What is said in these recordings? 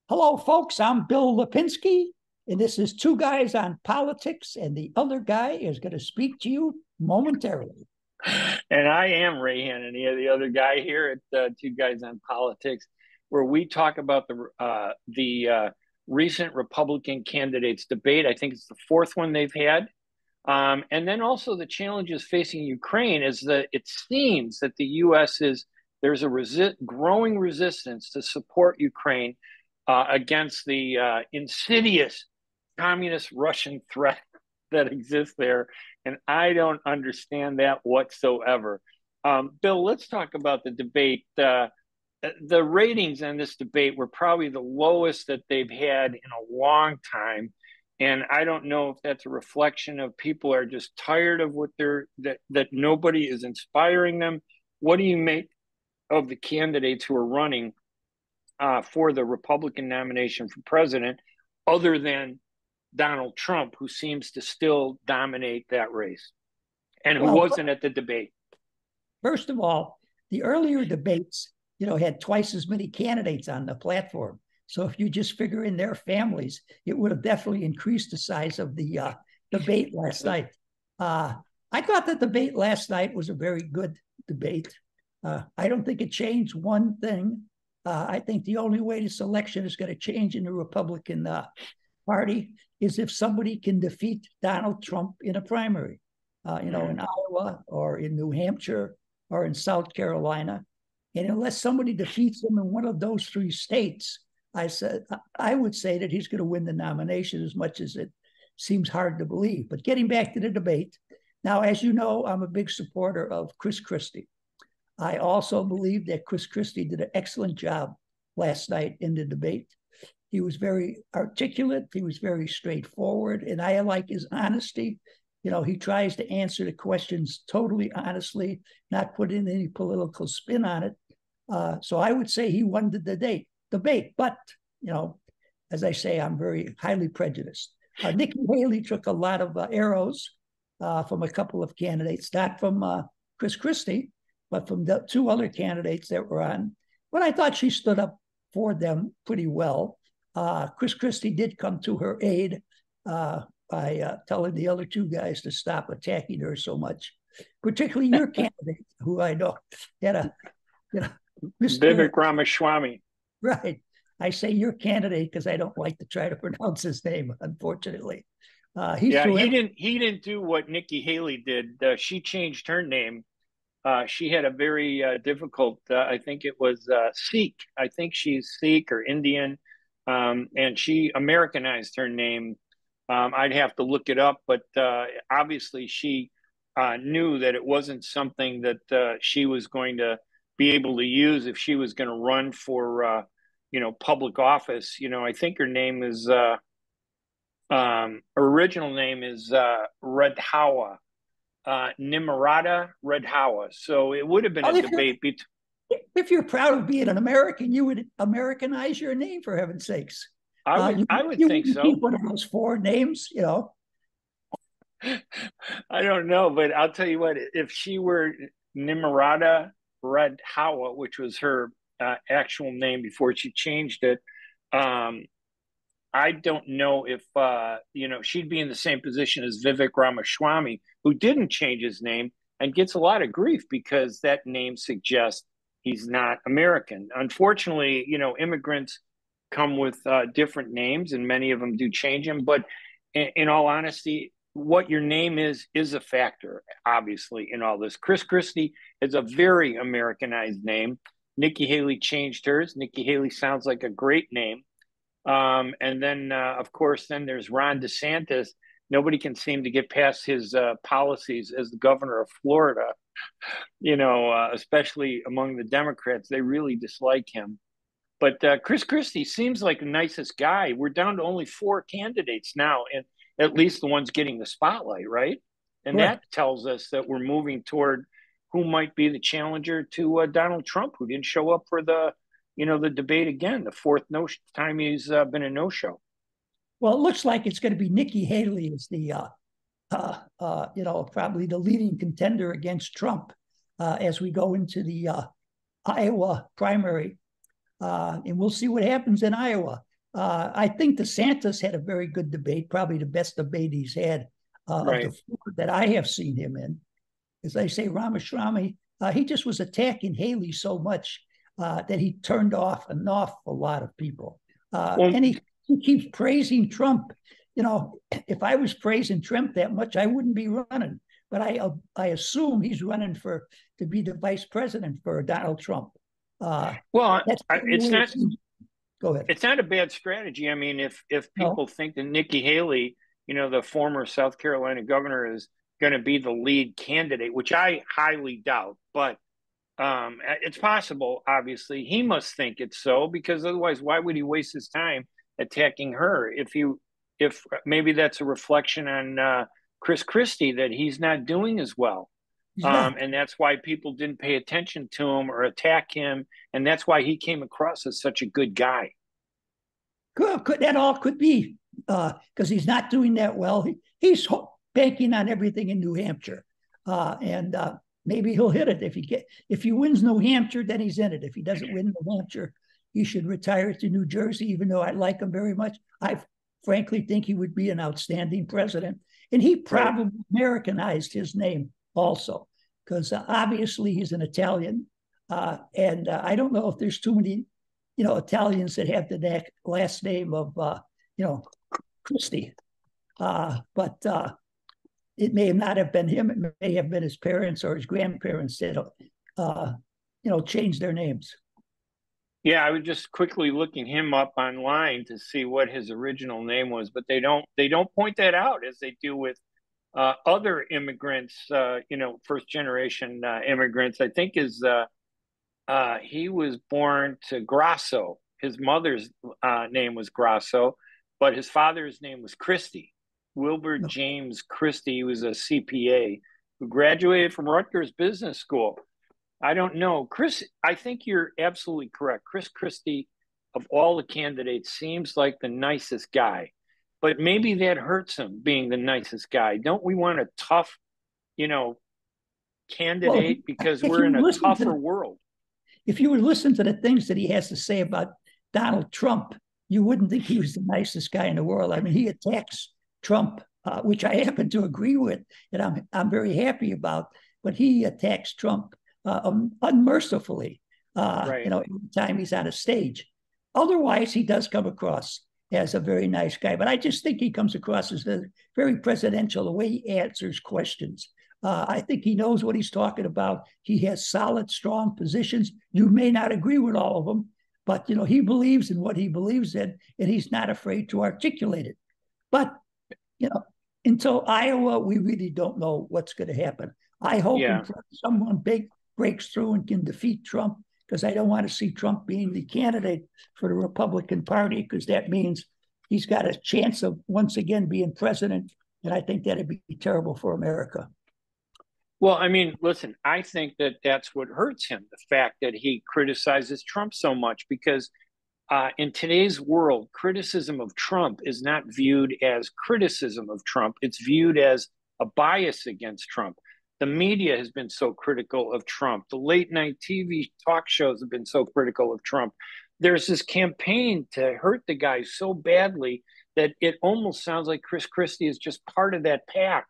Hello, folks. I'm Bill Lipinski, and this is Two Guys on Politics, and the other guy is going to speak to you momentarily. And I am Ray Hannon, the other guy here at Two Guys on Politics, where we talk about the recent Republican candidates debate. I think it's the fourth one they've had. And then also the challenges facing Ukraine is that it seems that the U.S. there's a growing resistance to support Ukraine against the insidious communist Russian threat that exists there. And I don't understand that whatsoever. Bill, let's talk about the debate. The ratings on this debate were probably the lowest that they've had in a long time. And I don't know if that's a reflection of people are just tired of that nobody is inspiring them. What do you make of the candidates who are running for the Republican nomination for president, other than Donald Trump, who seems to still dominate that race and who wasn't at the debate? First of all, the earlier debates, had twice as many candidates on the platform. So if you just figure in their families, it would have definitely increased the size of the debate last night. I thought the debate last night was a very good debate. I don't think it changed one thing. I think the only way this election is going to change in the Republican Party is if somebody can defeat Donald Trump in a primary, in Iowa or in New Hampshire or in South Carolina. And unless somebody defeats him in one of those three states, I would say that he's going to win the nomination, as much as it seems hard to believe. But getting back to the debate, now, as you know, I'm a big supporter of Chris Christie. I also believe that Chris Christie did an excellent job last night in the debate. He was very articulate. He was very straightforward. And I like his honesty. He tries to answer the questions totally honestly, not put in any political spin on it. So I would say he won the debate. But, as I say, I'm very highly prejudiced. Nikki Haley took a lot of arrows from a couple of candidates, not from Chris Christie, but from the two other candidates that were on. But I thought she stood up for them pretty well. Chris Christie did come to her aid by telling the other two guys to stop attacking her so much, particularly your candidate, who I know had a, Mr. Vivek Ramaswamy. Right. I say your candidate because I don't like to try to pronounce his name, unfortunately. He didn't do what Nikki Haley did. She changed her name. She had a very difficult, I think it was Sikh. I think she's Sikh or Indian. And she Americanized her name. I'd have to look it up, but obviously she knew that it wasn't something that she was going to be able to use if she was going to run for, public office. I think her name is, original name is Redhawa, Nimarata Redhawa. So it would have been a debate between. If you're proud of being an American, you would Americanize your name, for heaven's sakes. I would think so. Keep one of those four names, I don't know, but I'll tell you what, if she were Nimarata Redhawa, which was her actual name before she changed it, I don't know if, she'd be in the same position as Vivek Ramaswamy, who didn't change his name and gets a lot of grief because that name suggests he's not American. Unfortunately, immigrants come with different names, and many of them do change them. But in all honesty, what your name is a factor, obviously, in all this. Chris Christie is a very Americanized name. Nikki Haley changed hers. Nikki Haley sounds like a great name. And then, of course, then there's Ron DeSantis. Nobody can seem to get past his policies as the governor of Florida, especially among the Democrats. They really dislike him. But Chris Christie seems like the nicest guy. We're down to only 4 candidates now, and at least the ones getting the spotlight, right? And that tells us that we're moving toward who might be the challenger to Donald Trump, who didn't show up for the debate again, the fourth time he's been a no-show. Well, it looks like it's going to be Nikki Haley as the, probably the leading contender against Trump as we go into the Iowa primary. And we'll see what happens in Iowa. I think DeSantis had a very good debate, probably the best debate he's had of the four that I have seen him in. As I say, Ramaswamy, he just was attacking Haley so much that he turned off an awful lot of people. And he keeps praising Trump. You know, if I was praising Trump that much, I wouldn't be running. But I assume he's running to be the vice president for Donald Trump. It's not. Go ahead. It's not a bad strategy. I mean, if people think that Nikki Haley, the former South Carolina governor, is going to be the lead candidate, which I highly doubt, but it's possible. Obviously, he must think it's so, because otherwise, why would he waste his time attacking her? If maybe that's a reflection on Chris Christie, that he's not doing as well. And that's why people didn't pay attention to him or attack him. And that's why he came across as such a good guy. That all could be because he's not doing that well. He's banking on everything in New Hampshire. And maybe he'll hit it if he wins New Hampshire, then he's in it. If he doesn't win New Hampshire, he should retire to New Jersey, even though I like him very much. I frankly think he would be an outstanding president. And he probably Americanized his name also, because obviously he's an Italian. And I don't know if there's too many, Italians that have the last name of, Christie. But it may not have been him. It may have been his parents or his grandparents that, changed their names. Yeah, I was just quickly looking him up online to see what his original name was, but they don't point that out as they do with other immigrants, first generation immigrants. I think he was born to Grasso. His mother's name was Grasso, but his father's name was Christie. Wilbur James Christie. He was a CPA who graduated from Rutgers Business School. I don't know. Chris, I think you're absolutely correct. Chris Christie, of all the candidates, seems like the nicest guy. But maybe that hurts him, being the nicest guy. Don't we want a tough, candidate, because we're in a tougher world? If you would listen to the things that he has to say about Donald Trump, you wouldn't think he was the nicest guy in the world. I mean, he attacks Trump, which I happen to agree with, and I'm very happy about. But he attacks Trump unmercifully, every time he's on a stage. Otherwise, he does come across as a very nice guy. But I just think he comes across as very presidential, the way he answers questions. I think he knows what he's talking about. He has solid, strong positions. You may not agree with all of them, but he believes in what he believes in, and he's not afraid to articulate it. But until Iowa, we really don't know what's going to happen. I hope someone big breaks through and can defeat Trump, because I don't want to see Trump being the candidate for the Republican Party, because that means he's got a chance of once again being president, and I think that'd be terrible for America. Well, I mean, listen, I think that that's what hurts him, the fact that he criticizes Trump so much, because in today's world, criticism of Trump is not viewed as criticism of Trump. It's viewed as a bias against Trump. The media has been so critical of Trump. The late night TV talk shows have been so critical of Trump. There's this campaign to hurt the guy so badly that it almost sounds like Chris Christie is just part of that pack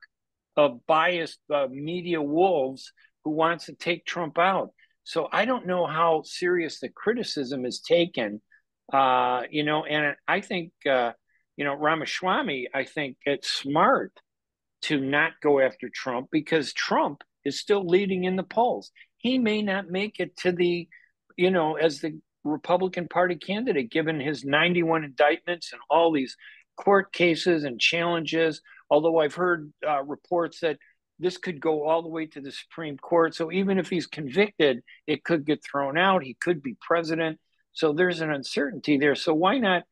of biased media wolves who wants to take Trump out. So I don't know how serious the criticism is taken, and I think, Ramaswamy, I think it's smart to not go after Trump, because Trump is still leading in the polls. He may not make it to the, as the Republican Party candidate, given his 91 indictments and all these court cases and challenges. Although I've heard reports that this could go all the way to the Supreme Court. So even if he's convicted, it could get thrown out. He could be president. So there's an uncertainty there. So why not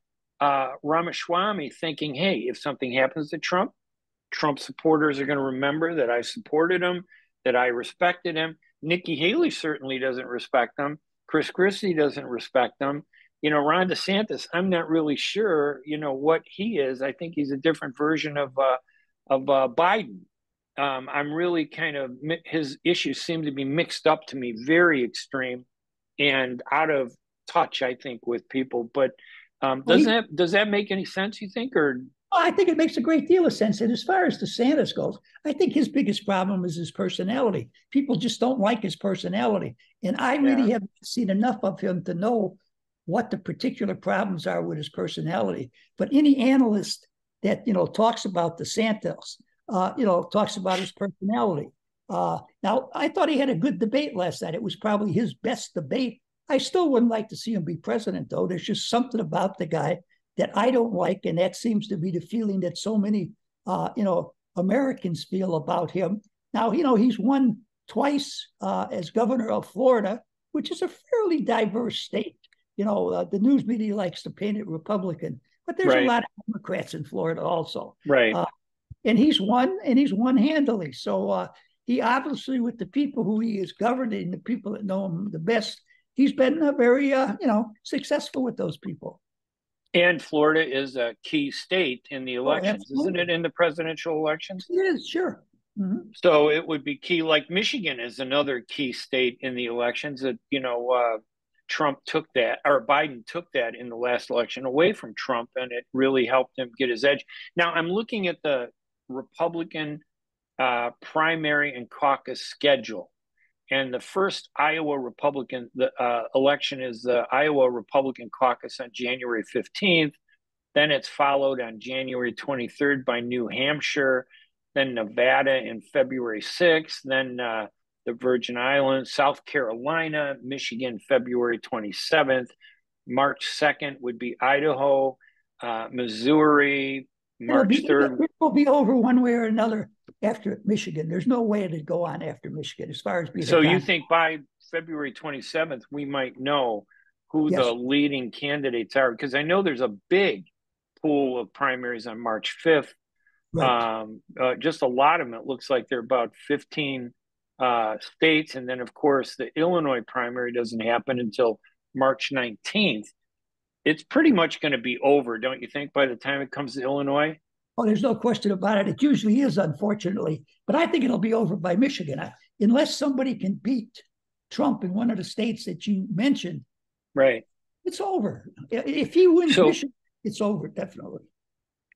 Ramaswamy thinking, hey, if something happens to Trump supporters are going to remember that I supported him, that I respected him. Nikki Haley certainly doesn't respect him. Chris Christie doesn't respect him. Ron DeSantis, I'm not really sure, what he is. I think he's a different version of Biden. I'm really his issues seem to be mixed up to me, very extreme and out of touch, I think, with people. But Well, Does that make any sense, you think, or? I think it makes a great deal of sense. And as far as DeSantis goes, I think his biggest problem is his personality. People just don't like his personality. And I really Yeah. haven't seen enough of him to know what the particular problems are with his personality. But any analyst that, talks about DeSantis, talks about his personality. Now, I thought he had a good debate last night. It was probably his best debate. I still wouldn't like to see him be president, though. There's just something about the guy that I don't like, and that seems to be the feeling that so many, Americans feel about him. Now, he's won twice as governor of Florida, which is a fairly diverse state. The news media likes to paint it Republican, but there's a lot of Democrats in Florida also. Right. And he's won handily. So he obviously, with the people who he is governing, the people that know him the best, he's been very, successful with those people. And Florida is a key state in the elections, isn't it, in the presidential elections? It is, sure. Mm-hmm. So it would be key. Like Michigan is another key state in the elections that, Trump took that, or Biden took that in the last election away from Trump, and it really helped him get his edge. Now, I'm looking at the Republican primary and caucus schedule. And the first Iowa Republican election is the Iowa Republican caucus on January 15th. Then it's followed on January 23rd by New Hampshire, then Nevada in February 6th, then the Virgin Islands, South Carolina, Michigan, February 27th. March 2nd would be Idaho, Missouri, March 3rd. It will be over one way or another after Michigan. There's no way it'd go on after Michigan as far as being. So you think by February 27th, we might know who the leading candidates are? Because I know there's a big pool of primaries on March 5th. Right. Just a lot of them. It looks like there are about 15 states. And then, of course, the Illinois primary doesn't happen until March 19th. It's pretty much going to be over, don't you think, by the time it comes to Illinois? Oh, there's no question about it. It usually is, unfortunately. But I think it'll be over by Michigan. Unless somebody can beat Trump in one of the states that you mentioned, right? It's over. If he wins Michigan, it's over, definitely.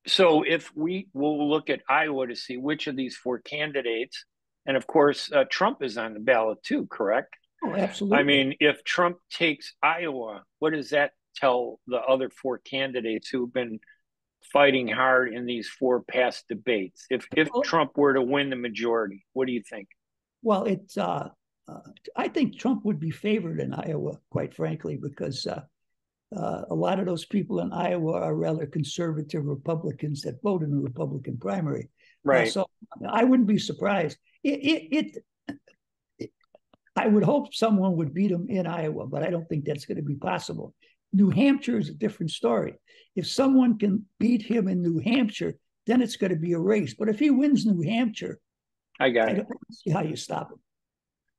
So if we'll look at Iowa to see which of these four candidates, and of course, Trump is on the ballot too, correct? Oh, absolutely. I mean, if Trump takes Iowa, what does that tell the other four candidates who've been fighting hard in these four past debates? If Trump were to win the majority, what do you think? Well, it's I think Trump would be favored in Iowa, quite frankly, because a lot of those people in Iowa are rather conservative Republicans that vote in the Republican primary. Right. So I wouldn't be surprised. I would hope someone would beat him in Iowa, but I don't think that's going to be possible. New Hampshire is a different story. If someone can beat him in New Hampshire, then it's going to be a race. But if he wins New Hampshire, I don't see how you stop him.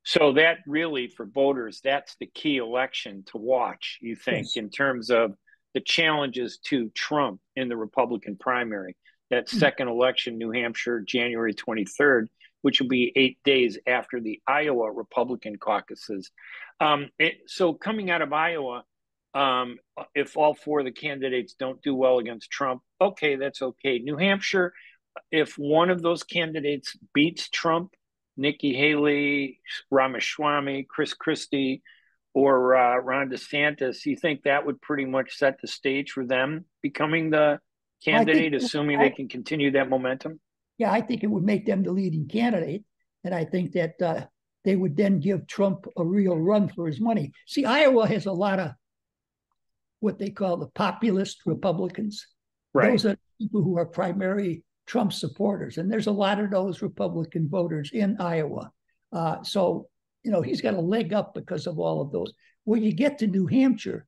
So that really, for voters, that's the key election to watch, you think, in terms of the challenges to Trump in the Republican primary. That second election, New Hampshire, January 23rd, which will be 8 days after the Iowa Republican caucuses. So coming out of Iowa, if all four of the candidates don't do well against Trump, okay, that's okay. New Hampshire, if one of those candidates beats Trump, Nikki Haley, Ramaswamy, Chris Christie, or Ron DeSantis, you think that would pretty much set the stage for them becoming the candidate, assuming they can continue that momentum? Yeah, I think it would make them the leading candidate. And I think that they would then give Trump a real run for his money. See, Iowa has a lot of what they call the populist Republicans. Right. Those are people who are primary Trump supporters. And there's a lot of those Republican voters in Iowa. So, he's got a leg up because of all of those. When you get to New Hampshire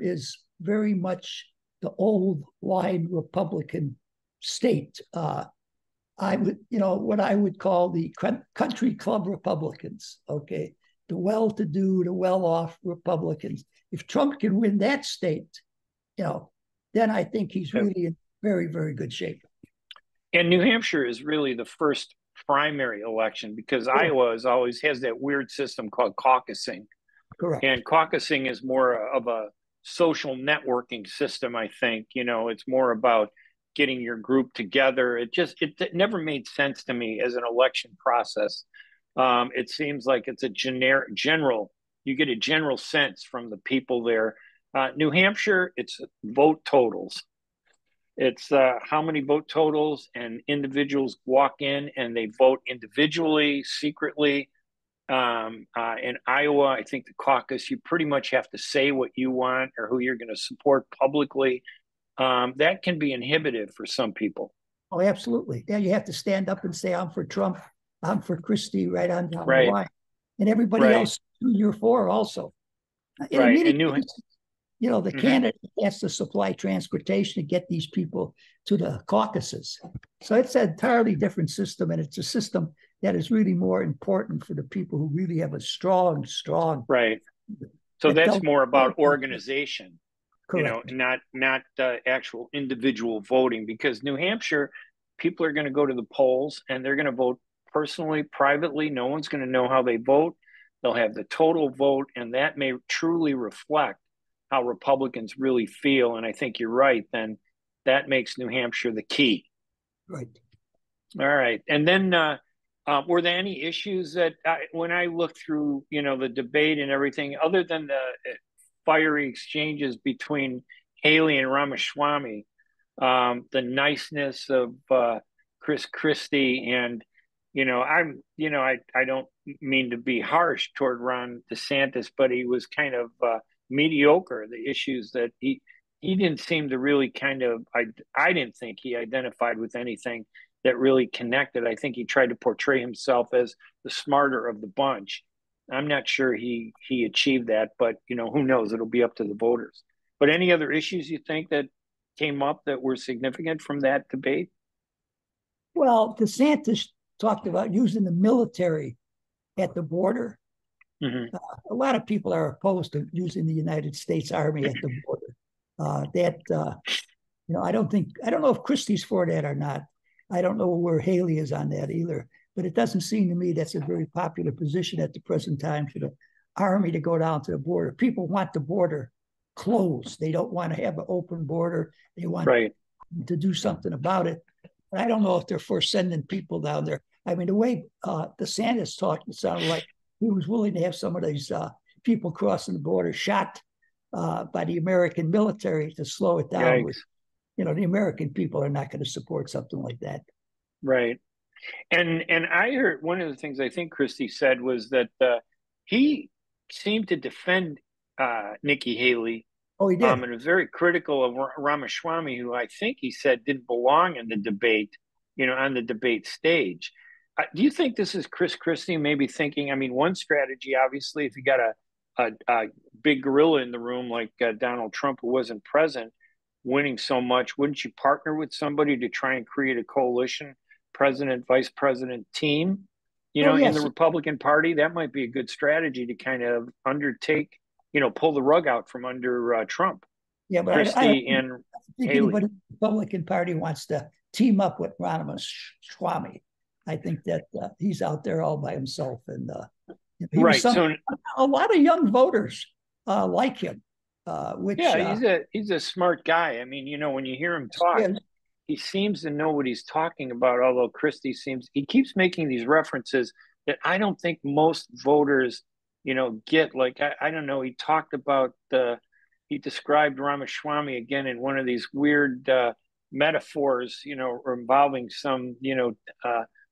is very much the old line Republican state. I would, what I would call the country club Republicans, okay? The well-to-do, the well-off Republicans. If Trump can win that state, then I think he's really in very, very good shape. And New Hampshire is really the first primary election because Iowa always has that weird system called caucusing. Correct. And caucusing is more of a social networking system, I think. It's more about getting your group together. It never made sense to me as an election process. It seems like it's a general, you get a general sense from the people there. New Hampshire, it's vote totals. It's how many vote totals, and individuals walk in and they vote individually, secretly. In Iowa, I think the caucus, you pretty much have to say what you want or who you're going to support publicly. That can be inhibitive for some people. Oh, absolutely. Yeah, you have to stand up and say, I'm for Trump, I'm for Christie, right on down Right. the line. And everybody else who you're for also. In many cases, the candidate has to supply transportation to get these people to the caucuses. So it's an entirely different system, and it's a system that is really more important for the people who really have a strong. Right. So that's more about organization. Correct. Not actual individual voting, because New Hampshire, people are going to go to the polls and they're going to vote personally, privately. No one's going to know how they vote. They'll have the total vote, and that may truly reflect how Republicans really feel. And I think you're right. Then that makes New Hampshire the key. Right. All right. And then were there any issues that when I looked through, the debate and everything, other than the fiery exchanges between Haley and Ramaswamy, the niceness of Chris Christie, and I don't mean to be harsh toward Ron DeSantis, but he was kind of mediocre. The issues that he didn't seem to really I didn't think he identified with anything that really connected. I think he tried to portray himself as the smarter of the bunch. I'm not sure he achieved that, but who knows? It'll be up to the voters. But any other issues you think that came up that were significant from that debate? Well, DeSantis talked about using the military at the border. Mm-hmm. A lot of people are opposed to using the United States Army at the border. I don't know if Christie's for that or not. I don't know where Haley is on that either. But it doesn't seem to me that's a very popular position at the present time for the Army to go down to the border. People want the border closed. They don't want to have an open border. They want to do something about it. But I don't know if they're for sending people down there. I mean, the way DeSantis talked, it sounded like he was willing to have some of these people crossing the border shot by the American military to slow it down. With, the American people are not going to support something like that. Right. And I heard one of the things I think Christie said was that he seemed to defend Nikki Haley. Oh, he did. And was very critical of Ramaswamy, who I think he said didn't belong in the debate, on the debate stage. Do you think this is Chris Christie maybe thinking? I mean, one strategy, obviously, if you got a big gorilla in the room like Donald Trump, who wasn't present, winning so much, wouldn't you partner with somebody to try and create a coalition, president, vice president team, in the Republican Party? That might be a good strategy to kind of undertake, pull the rug out from under Trump. Yeah, but Christie I and think Haley. anybody in the Republican Party wants to team up with Ramaswamy. I think that he's out there all by himself, and So a lot of young voters like him. He's a smart guy. I mean, when you hear him talk, he seems to know what he's talking about. Although Christie he keeps making these references that I don't think most voters, get. Like I don't know. He talked about he described Ramaswamy again in one of these weird metaphors, involving some,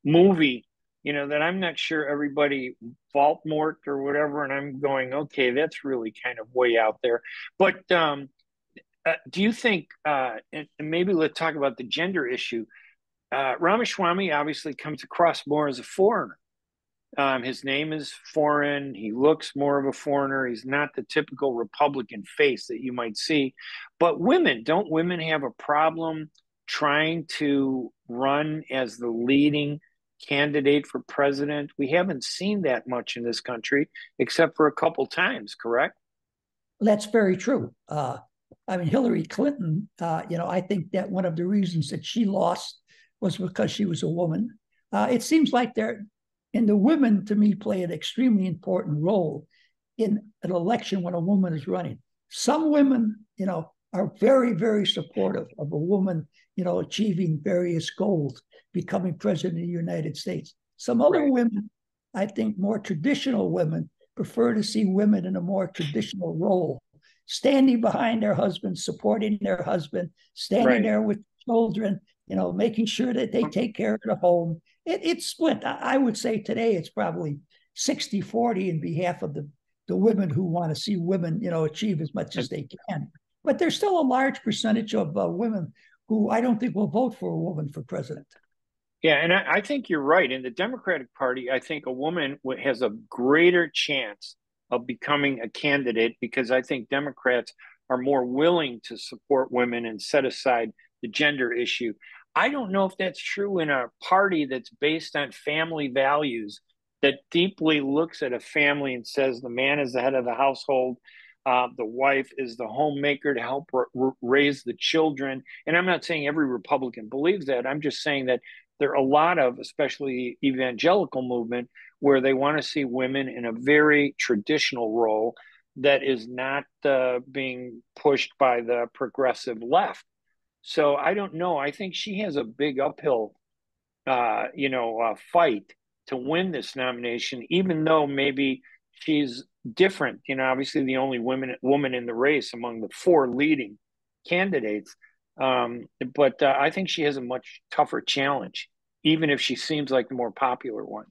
movie, that I'm not sure everybody Baltimore or whatever. And I'm going, okay, that's really kind of way out there. But do you think, and maybe let's talk about the gender issue. Ramaswamy obviously comes across more as a foreigner. His name is foreign. He looks more of a foreigner. He's not the typical Republican face that you might see. But don't women have a problem trying to run as the leading candidate for president? We haven't seen that much in this country, except for a couple times, correct? That's very true. Hillary Clinton, I think that one of the reasons that she lost was because she was a woman. It seems like the women, to me, play an extremely important role in an election when a woman is running. some women, are very, very supportive of a woman, achieving various goals, becoming president of the United States. Some other women, I think more traditional women, prefer to see women in a more traditional role, standing behind their husband, supporting their husband, standing there with children, making sure that they take care of the home. It's split. I would say today it's probably 60-40 in behalf of the women who want to see women, achieve as much as they can. But there's still a large percentage of women who I don't think will vote for a woman for president. Yeah, and I think you're right. In the Democratic Party, I think a woman has a greater chance of becoming a candidate because I think Democrats are more willing to support women and set aside the gender issue. I don't know if that's true in a party that's based on family values, that deeply looks at a family and says the man is the head of the household, the wife is the homemaker to help raise the children. And I'm not saying every Republican believes that. I'm just saying that there are a lot of, especially evangelical movement, where they want to see women in a very traditional role that is not being pushed by the progressive left. So I don't know. I think she has a big uphill, fight to win this nomination, even though maybe she's different. Obviously the only woman in the race among the four leading candidates. But I think she has a much tougher challenge, even if she seems like the more popular one.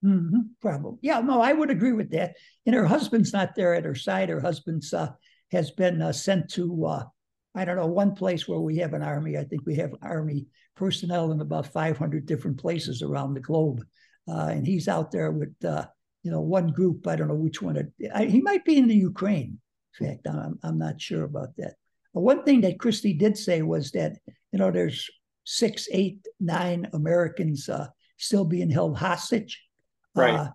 Mm-hmm, probably. Yeah, no, I would agree with that. And her husband's not there at her side. Her husband's has been sent to, I don't know, one place where we have an army. I think we have army personnel in about 500 different places around the globe. And he's out there with, one group. I don't know which one. He might be in the Ukraine. In fact, I'm not sure about that. But one thing that Christie did say was that, there's 6, 8, 9 Americans still being held hostage. Right.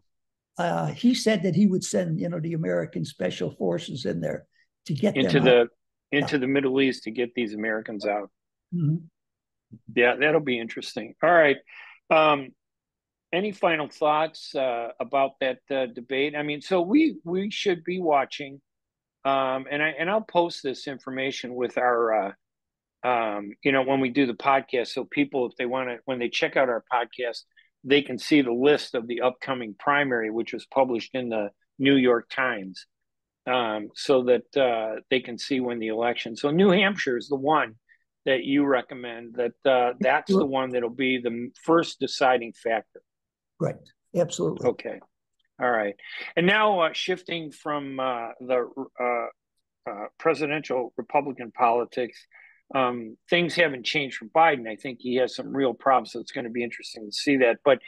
He said that he would send, the American special forces in there to get into them into the Middle East to get these Americans out. Mm-hmm. Yeah, that'll be interesting. All right. Any final thoughts about that debate? I mean, so we should be watching, and I'll post this information with our, when we do the podcast, so people, if they want to, when they check out our podcast, they can see the list of the upcoming primary, which was published in the New York Times, so that they can see when the election. So New Hampshire is the one that you recommend. That's the one that'll be the first deciding factor. Right. Absolutely. Okay. All right. And now shifting from the presidential Republican politics, things haven't changed for Biden. I think he has some real problems, so it's going to be interesting to see that. But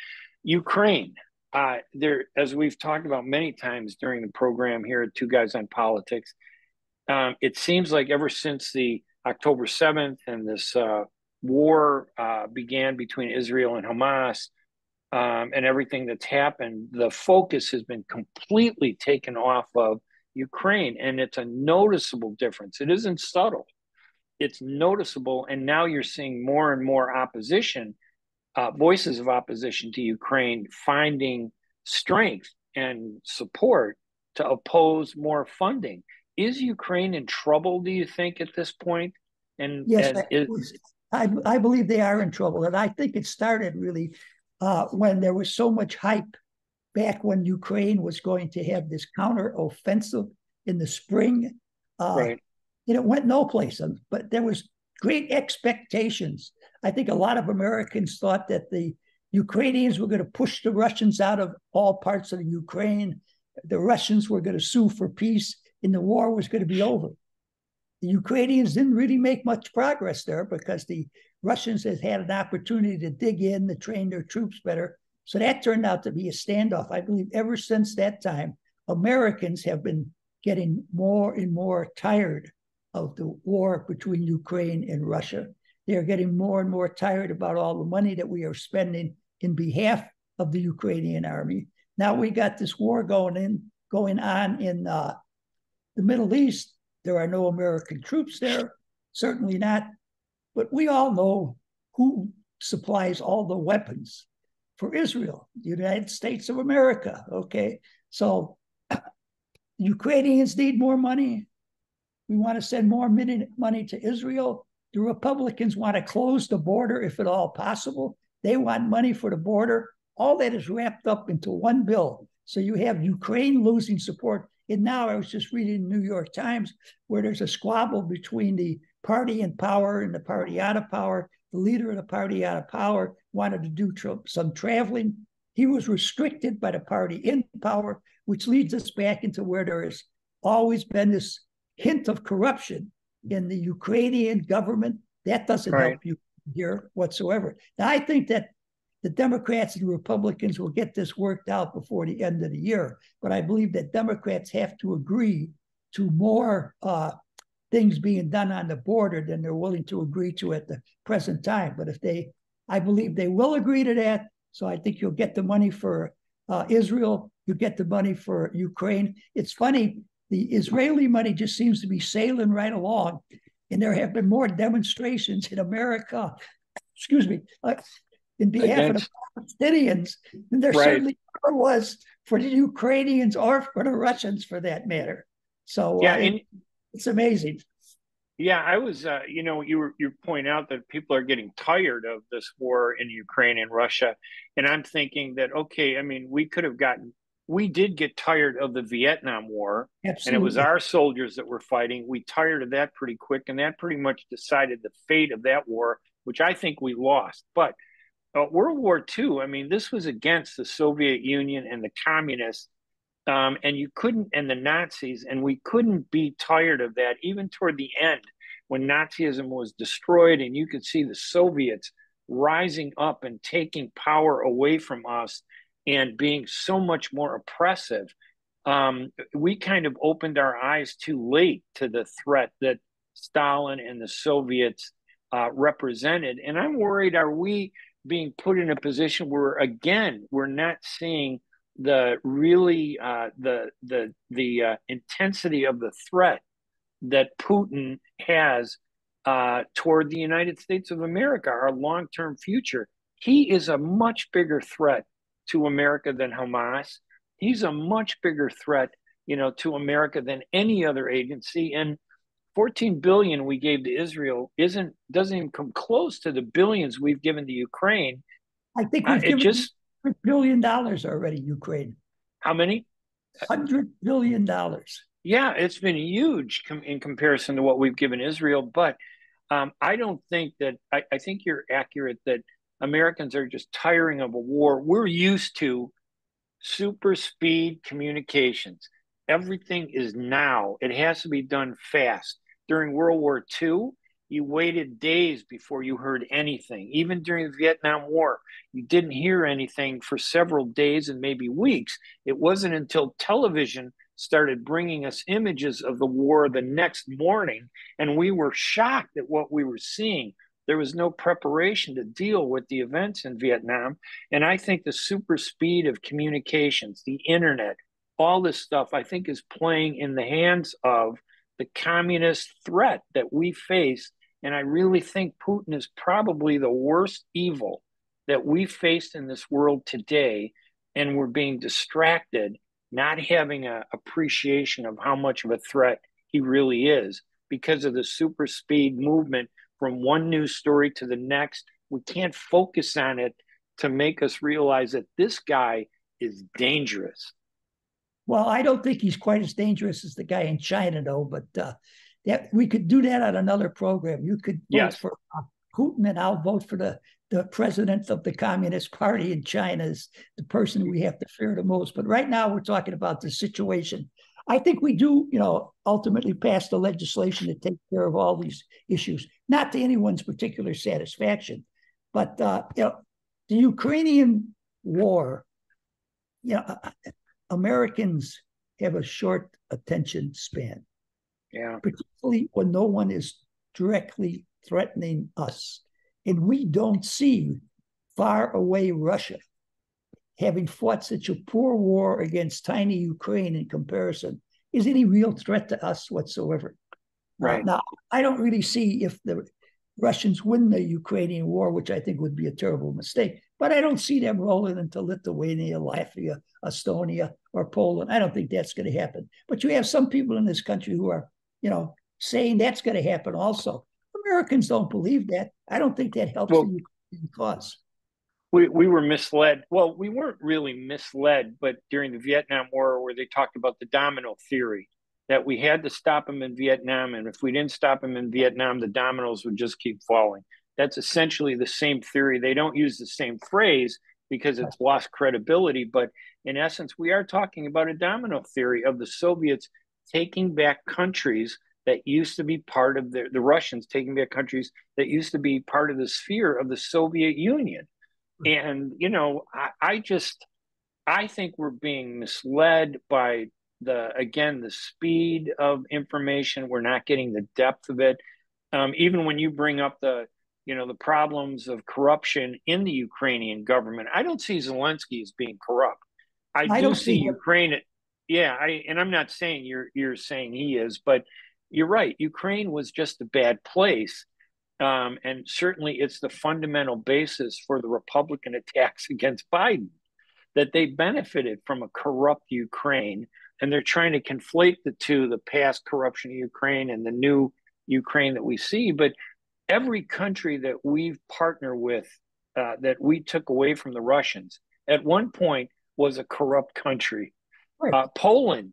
Ukraine, as we've talked about many times during the program here at Two Guys on Politics, it seems like ever since the October 7th and this war began between Israel and Hamas, and everything that's happened, the focus has been completely taken off of Ukraine. And it's a noticeable difference. It isn't subtle. It's noticeable. And now you're seeing more and more opposition, voices of opposition to Ukraine, finding strength and support to oppose more funding. Is Ukraine in trouble, do you think, at this point? And yes, I believe they are in trouble. And I think it started really when there was so much hype back when Ukraine was going to have this counteroffensive in the spring. Right. It went no place, but there was great expectations. I think a lot of Americans thought that the Ukrainians were going to push the Russians out of all parts of the Ukraine. The Russians were going to sue for peace, and the war was going to be over. The Ukrainians didn't really make much progress there because the Russians had an opportunity to dig in, to train their troops better. So that turned out to be a standoff. I believe ever since that time, Americans have been getting more and more tired of the war between Ukraine and Russia. They're getting more and more tired about all the money that we are spending in behalf of the Ukrainian army. Now we got this war going on in the Middle East. There are no American troops there, certainly not. But we all know who supplies all the weapons for Israel, the United States of America, okay? So Ukrainians need more money. We want to send more money to Israel. The Republicans want to close the border if at all possible. They want money for the border. All that is wrapped up into one bill. So you have Ukraine losing support. And now I was just reading the New York Times where there's a squabble between the party in power and the party out of power. The leader of the party out of power wanted to do some traveling. He was restricted by the party in power, which leads us back into where there has always been this hint of corruption in the Ukrainian government. That doesn't help you here whatsoever. Now, I think that the Democrats and the Republicans will get this worked out before the end of the year, but I believe that Democrats have to agree to more things being done on the border than they're willing to agree to at the present time. But I believe they will agree to that. So I think you'll get the money for Israel, you get the money for Ukraine. It's funny, the Israeli money just seems to be sailing right along. And there have been more demonstrations in America, in behalf of the Palestinians than there certainly ever was for the Ukrainians or for the Russians, for that matter. So it's amazing. Yeah, I was, you point out that people are getting tired of this war in Ukraine and Russia. And I'm thinking that, okay, I mean, we did get tired of the Vietnam War. Absolutely. And it was our soldiers that were fighting. We tired of that pretty quick. And that pretty much decided the fate of that war, which I think we lost. But World War II, I mean, this was against the Soviet Union and the communists. And the Nazis, and we couldn't be tired of that, even toward the end when Nazism was destroyed and you could see the Soviets rising up and taking power away from us and being so much more oppressive. We kind of opened our eyes too late to the threat that Stalin and the Soviets represented. And I'm worried, are we being put in a position where, again, we're not seeing the intensity of the threat that Putin has toward the United States of America, our long-term future. He is a much bigger threat to America than Hamas. He's a much bigger threat, to America than any other agency. And $14 billion we gave to Israel doesn't even come close to the billions we've given to Ukraine. I think we've given $100 billion already, Ukraine. How many? $100 billion. Yeah, it's been huge in comparison to what we've given Israel. But I don't think that, I think you're accurate that Americans are just tiring of a war. We're used to super speed communications. Everything is now. It has to be done fast. During World War II, you waited days before you heard anything. Even during the Vietnam War, you didn't hear anything for several days and maybe weeks. It wasn't until television started bringing us images of the war the next morning, and we were shocked at what we were seeing. There was no preparation to deal with the events in Vietnam. And I think the super speed of communications, the internet, all this stuff, I think is playing in the hands of the communist threat that we face. And I really think Putin is probably the worst evil that we faced in this world today. And we're being distracted, not having an appreciation of how much of a threat he really is because of the super speed movement from one news story to the next. We can't focus on it to make us realize that this guy is dangerous. Well, I don't think he's quite as dangerous as the guy in China, though. But that we could do that on another program. You could vote for Putin, and I'll vote for the president of the Communist Party in China as the person we have to fear the most. But right now, we're talking about the situation. I think we do, ultimately pass the legislation to take care of all these issues, not to anyone's particular satisfaction. But the Ukrainian war, Americans have a short attention span. Yeah. Particularly when no one is directly threatening us. And we don't see far away Russia having fought such a poor war against tiny Ukraine in comparison, is any real threat to us whatsoever. Right. Now, I don't really see if the Russians win the Ukrainian war, which I think would be a terrible mistake, but I don't see them rolling into Lithuania, Latvia, Estonia, or Poland. I don't think that's going to happen. But you have some people in this country who are, saying that's going to happen also. Americans don't believe that. I don't think that helps the Ukrainian cause. We were misled. Well, we weren't really misled, but during the Vietnam War, where they talked about the domino theory, that we had to stop them in Vietnam, and if we didn't stop them in Vietnam, the dominoes would just keep falling. That's essentially the same theory. They don't use the same phrase because it's lost credibility, but in essence, we are talking about a domino theory of the Soviets taking back countries that used to be part of the Russians taking back countries that used to be part of the sphere of the Soviet Union. And, you know, I think we're being misled by the speed of information. We're not getting the depth of it. Even when you bring up the problems of corruption in the Ukrainian government, I don't see Zelensky as being corrupt. I do see Ukraine. Yeah, and I'm not saying you're saying he is, but you're right. Ukraine was just a bad place. And certainly it's the fundamental basis for the Republican attacks against Biden, that they benefited from a corrupt Ukraine. And they're trying to conflate the two, the past corruption of Ukraine and the new Ukraine that we see. But every country that we've partnered with, that we took away from the Russians, at one point was a corrupt country. Right. Poland,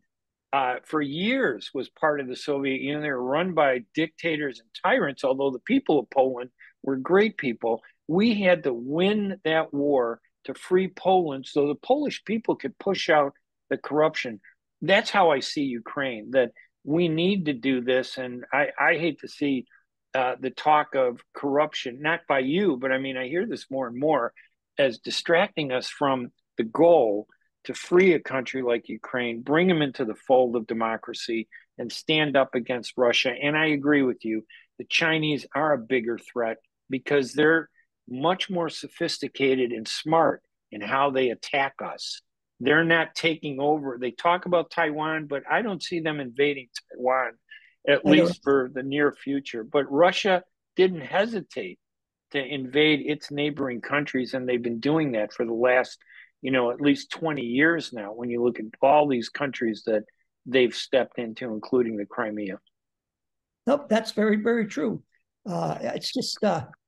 for years, was part of the Soviet Union. They were run by dictators and tyrants, although the people of Poland were great people. We had to win that war to free Poland so the Polish people could push out the corruption. That's how I see Ukraine, that we need to do this. And I hate to see the talk of corruption, not by you, but I mean, I hear this more and more, as distracting us from the goal to free a country like Ukraine, bring them into the fold of democracy, and stand up against Russia. And I agree with you. The Chinese are a bigger threat because they're much more sophisticated and smart in how they attack us. They're not taking over. They talk about Taiwan, but I don't see them invading Taiwan, at least for the near future. But Russia didn't hesitate to invade its neighboring countries, and they've been doing that for the last at least 20 years now, when you look at all these countries that they've stepped into, including the Crimea. Nope, that's very, very true. It's just,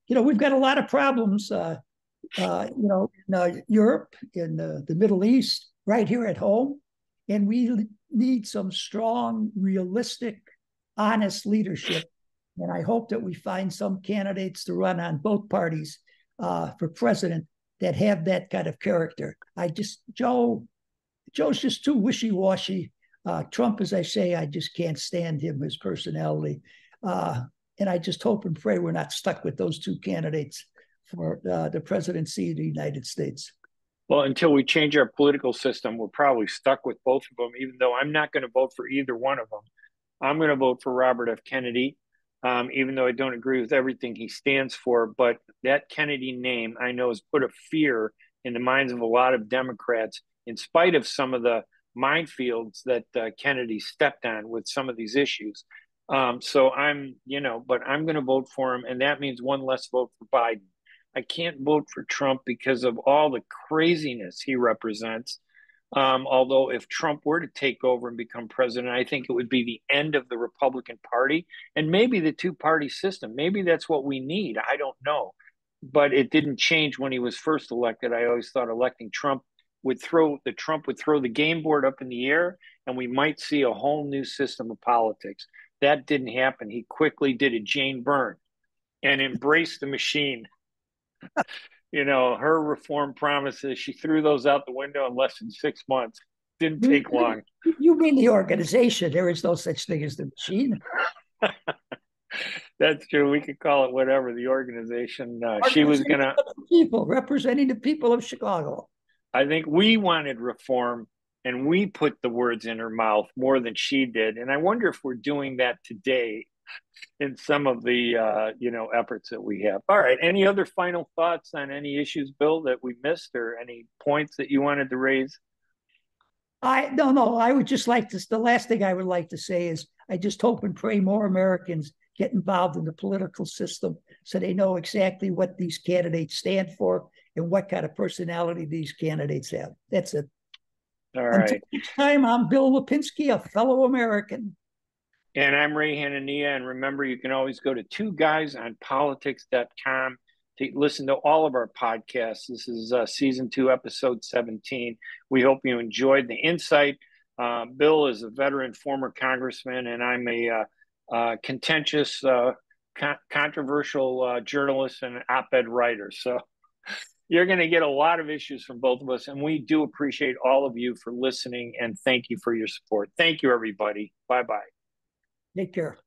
we've got a lot of problems, in Europe, in the Middle East, right here at home. And we need some strong, realistic, honest leadership. And I hope that we find some candidates to run on both parties for president that have that kind of character. Joe's just too wishy-washy. Trump, as I say, I just can't stand him, his personality. And I just hope and pray we're not stuck with those two candidates for the presidency of the United States. Well, until we change our political system, we're probably stuck with both of them, even though I'm not going to vote for either one of them. I'm going to vote for Robert F. Kennedy, even though I don't agree with everything he stands for. But that Kennedy name, I know, has put a fear in the minds of a lot of Democrats, in spite of some of the minefields that Kennedy stepped on with some of these issues. But I'm going to vote for him. And that means one less vote for Biden. I can't vote for Trump because of all the craziness he represents. Although if Trump were to take over and become president, I think it would be the end of the Republican Party and maybe the two-party system. Maybe that's what we need. I don't know. But it didn't change when he was first elected. I always thought electing Trump would throw the game board up in the air, and we might see a whole new system of politics. That didn't happen. He quickly did a Jane Byrne and embraced the machine. Her reform promises, she threw those out the window in less than 6 months. Didn't take long. You mean the organization? There is no such thing as the machine. That's true. We could call it whatever. The organization. She was going to. People representing the people of Chicago. I think we wanted reform, and we put the words in her mouth more than she did. And I wonder if we're doing that today in some of the efforts that we have. All right. Any other final thoughts on any issues, Bill, that we missed, or any points that you wanted to raise? No. I would just like to. The last thing I would like to say is I just hope and pray more Americans get involved in the political system so they know exactly what these candidates stand for and what kind of personality these candidates have. That's it. All right. Until next time, I'm Bill Lipinski, a fellow American. And I'm Ray Hanania. And remember, you can always go to twoguysonpolitics.com to listen to all of our podcasts. This is season 2, episode 17. We hope you enjoyed the insight. Bill is a veteran former congressman, and I'm a contentious, controversial journalist and op-ed writer. So you're going to get a lot of issues from both of us, and we do appreciate all of you for listening, and thank you for your support. Thank you, everybody. Bye-bye. Take care.